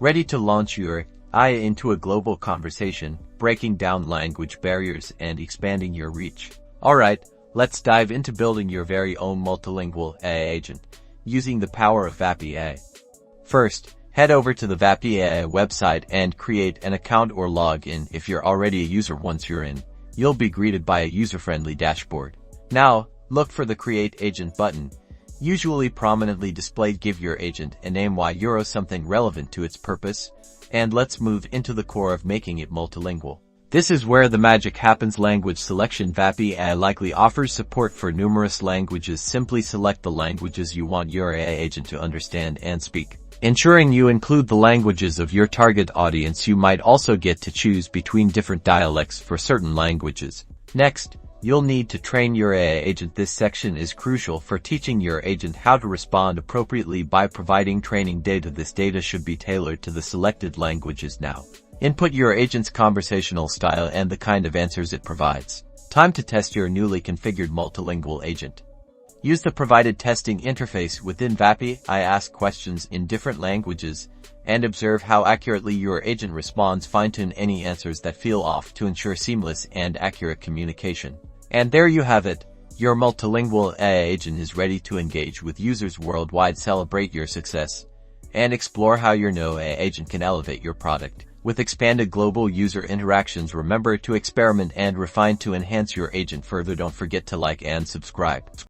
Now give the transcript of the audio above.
ready to launch your AI into a global conversation, breaking down language barriers and expanding your reach. Alright, let's dive into building your very own multilingual AI agent, using the power of Vapi Ai. First, head over to the Vapi Ai website and create an account or log in. If you're already a user, once you're in, you'll be greeted by a user-friendly dashboard. Now, look for the Create Agent button, usually prominently displayed. Give your agent a name something relevant to its purpose, and let's move into the core of making it multilingual. This is where the magic happens. Language selection. Vapi Ai likely offers support for numerous languages. Simply select the languages you want your AI agent to understand and speak, ensuring you include the languages of your target audience. You might also get to choose between different dialects for certain languages. Next, you'll need to train your AI agent. This section is crucial for teaching your agent how to respond appropriately by providing training data. This data should be tailored to the selected languages. Now, input your agent's conversational style and the kind of answers it provides. Time to test your newly configured multilingual agent. Use the provided testing interface within Vapi Ai. Ask questions in different languages and observe how accurately your agent responds. Fine-tune any answers that feel off to ensure seamless and accurate communication. And there you have it. Your multilingual AI agent is ready to engage with users worldwide. Celebrate your success and explore how your AI agent can elevate your product. With expanded global user interactions, remember to experiment and refine to enhance your agent further. Don't forget to like and subscribe.